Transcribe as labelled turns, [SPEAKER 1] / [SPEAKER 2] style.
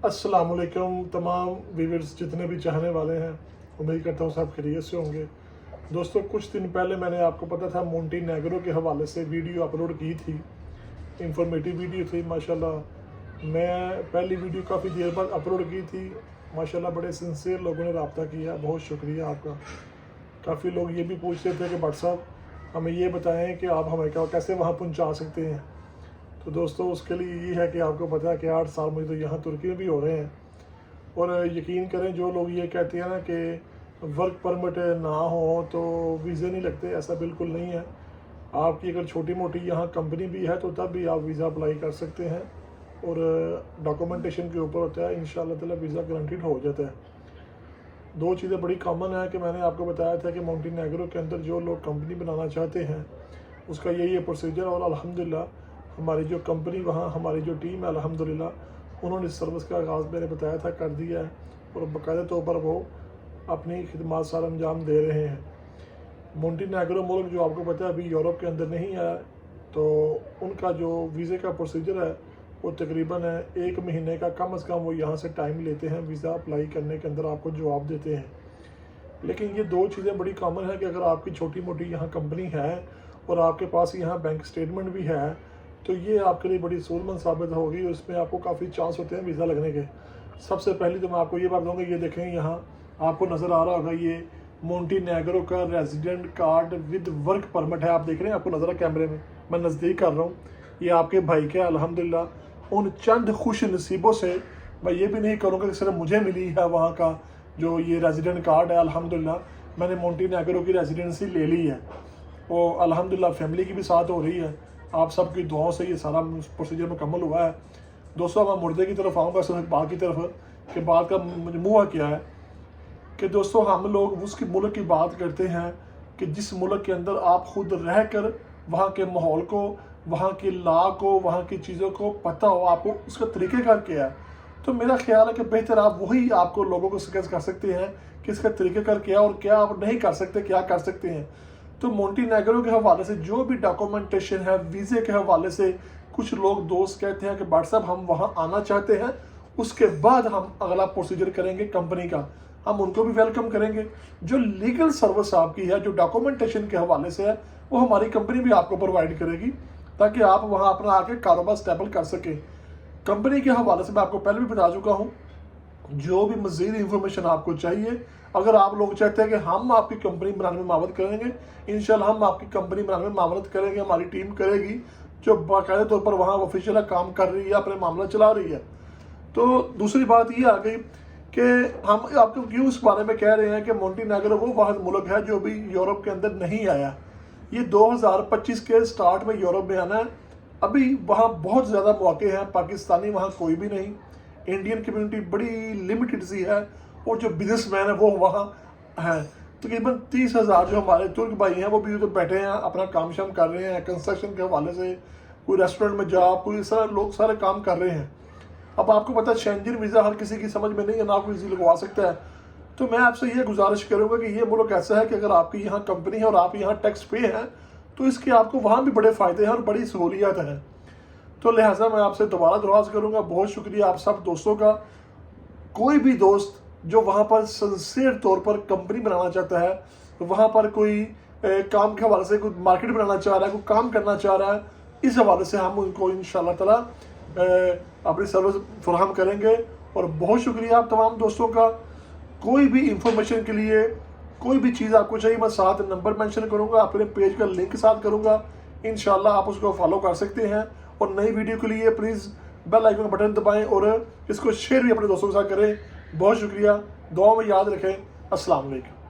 [SPEAKER 1] अस्सलाम वालेकुम तमाम व्यूअर्स जितने भी चाहने वाले हैं, उम्मीद करता हूँ सब खैरियत से होंगे। दोस्तों, कुछ दिन पहले मैंने आपको पता था मोंटेनेग्रो के हवाले से वीडियो अपलोड की थी। इंफॉर्मेटिव वीडियो थी माशाल्लाह। मैं पहली वीडियो काफ़ी देर बाद अपलोड की थी। माशाल्लाह बड़े सिंसियर लोगों ने रब्ता किया, बहुत शुक्रिया आपका। काफ़ी लोग ये भी पूछते थे कि भट्ट साहब हमें ये बताएं कि आप हमें कैसे वहाँ पहुँचा सकते हैं। तो दोस्तों, उसके लिए ये है कि आपको पता है कि 8 साल मुझे तो यहाँ तुर्की में भी हो रहे हैं। और यकीन करें, जो लोग ये कहते हैं ना कि वर्क परमिट ना हो तो वीज़े नहीं लगते, ऐसा बिल्कुल नहीं है। आपकी अगर छोटी मोटी यहाँ कंपनी भी है तो तब भी आप वीज़ा अप्लाई कर सकते हैं और डॉक्यूमेंटेशन के ऊपर होता है। इंशाल्लाह ताला वीज़ा गारंटीड हो जाता है। दो चीज़ें बड़ी कॉमन है कि मैंने आपको बताया था कि मोंटेनेग्रो के अंदर जो लोग कंपनी बनाना चाहते हैं उसका यही है प्रोसीजर। और अल्हम्दुलिल्लाह हमारी जो कंपनी वहाँ, हमारी जो टीम है अल्हम्दुलिल्लाह उन्होंने सर्विस का आगाज़ मैंने बताया था कर दिया है और बाकायदा तौर पर वो अपनी खिदमत सारा अंजाम दे रहे हैं। मोंटेनेग्रो मुल्क जो आपको पता है अभी यूरोप के अंदर नहीं है, तो उनका जो वीज़े का प्रोसीजर है वो तकरीबन 1 महीने का कम अज़ कम वो यहाँ से टाइम लेते हैं वीज़ा अप्लाई करने के अंदर, आपको जवाब देते हैं। लेकिन ये दो चीज़ें बड़ी कॉमन है कि अगर आपकी छोटी मोटी यहाँ कंपनी है और आपके पास यहाँ बैंक स्टेटमेंट भी है तो ये आपके लिए बड़ी सूरमंद साबित होगी। उसमें आपको काफ़ी चांस होते हैं वीज़ा लगने के। सबसे पहले तो मैं आपको ये बात दूँगा, ये देखें यहाँ आपको नज़र आ रहा होगा, ये मोंटेनेग्रो का resident card with work permit है। आप देख रहे हैं, आपको नज़र है कैमरे में, मैं नज़दीक कर रहा हूँ। ये आपके भाई के अल्हम्दुलिल्लाह उन चंद खुश नसीबों से, मैं ये भी नहीं करूँगा कि सिर्फ मुझे मिली है वहाँ का जो ये रेजिडेंट कार्ड है। अल्हम्दुलिल्लाह मैंने मोंटेनेग्रो की रेजिडेंसी ले ली है, वो अल्हम्दुलिल्लाह फैमिली की भी साथ हो रही है। आप सबकी दुआओं से ये सारा प्रोसीजर मुकम्मल हुआ है। दोस्तों, मैं मुर्दे की तरफ आऊँगा, सिर्फ बात की तरफ कि बात का मजमूआ क्या है कि दोस्तों हम लोग उसकी मुल्क की बात करते हैं कि जिस मुल्क के अंदर आप खुद रह कर वहाँ के माहौल को, वहाँ की लॉ को, वहाँ की चीज़ों को पता हो, आपको उसका तरीक़ेकार क्या है। तो मेरा ख्याल है कि बेहतर आप वही आपको लोगों को सजेस्ट कर सकते हैं कि इसका तरीक़ेकार क्या और क्या आप नहीं कर सकते, क्या कर सकते हैं। तो मोंटेनेग्रो के हवाले से जो भी डॉक्यूमेंटेशन है, वीज़े के हवाले से कुछ लोग दोस्त कहते हैं कि भट्ट साहब हम वहाँ आना चाहते हैं, उसके बाद हम अगला प्रोसीजर करेंगे कंपनी का, हम उनको भी वेलकम करेंगे। जो लीगल सर्विस आपकी है, जो डॉक्यूमेंटेशन के हवाले से है, वो हमारी कंपनी भी आपको प्रोवाइड करेगी ताकि आप वहाँ अपना आके कारोबार स्टेबल कर सकें। कंपनी के हवाले से मैं आपको पहले भी बता चुका हूँ, जो भी मज़ीद इंफॉर्मेशन आपको चाहिए, अगर आप लोग चाहते हैं कि हम आपकी कंपनी बनाने में मावत करेंगे, इंशाल्लाह हम आपकी कंपनी बनाने में मावत करेंगे, हमारी टीम करेगी जो बाकायदा तौर पर वहाँ ऑफिशियल काम कर रही है, अपने मामला चला रही है। तो दूसरी बात ये आ गई कि हम आपको क्यों इस बारे में कह रहे हैं कि मोंटेनेग्रो वो वाहिद मुल्क है जो भी यूरोप के अंदर नहीं आया। ये 2025 के स्टार्ट में यूरोप में आना है। अभी वहाँ बहुत ज़्यादा मौके हैं, पाकिस्तानी वहाँ कोई भी नहीं, इंडियन कम्युनिटी बड़ी लिमिटेड सी है और जो बिजनेसमैन है वो वहाँ हैं। तकरीबन 30,000 जो हमारे तुर्क भाई हैं वो भी उधर बैठे हैं, अपना काम शाम कर रहे हैं, कंस्ट्रक्शन के हवाले से, कोई रेस्टोरेंट में जॉब, कोई सारे लोग सारे काम कर रहे हैं। अब आपको पता है शेंजन वीज़ा हर किसी की समझ में नहीं है, ना कोई इजी लगवा सकता है। तो मैं आपसे ये गुजारिश करूँगा कि ये मुल्क ऐसा है कि अगर आपकी यहाँ कंपनी है और आप यहाँ टैक्स पे हैं तो इसके आपको वहाँ भी बड़े फ़ायदे हैं और बड़ी सहूलियत हैं। तो लिहाजा मैं आपसे दोबारा दरवाज़ करूँगा, बहुत शुक्रिया आप सब दोस्तों का। कोई भी दोस्त जो वहाँ पर सिंसियर तौर पर कंपनी बनाना चाहता है, तो वहाँ पर कोई काम के हवाले से कोई मार्केट बनाना चाह रहा है, कोई काम करना चाह रहा है, इस हवाले से हम उनको इंशाल्लाह ताला अपनी सर्विस फराहम करेंगे। और बहुत शुक्रिया आप तमाम दोस्तों का। कोई भी इंफॉर्मेशन के लिए कोई भी चीज़ आपको चाहिए, मैं साथ नंबर मेंशन करूँगा, अपने पेज का लिंक साथ करूँगा, इंशाल्लाह आप उसको फॉलो कर सकते हैं। और नई वीडियो के लिए प्लीज़ बेल आइकन बटन दबाएं और इसको शेयर भी अपने दोस्तों के साथ करें। बहुत शुक्रिया, दुआ में याद रखें। अस्सलाम वालेकुम।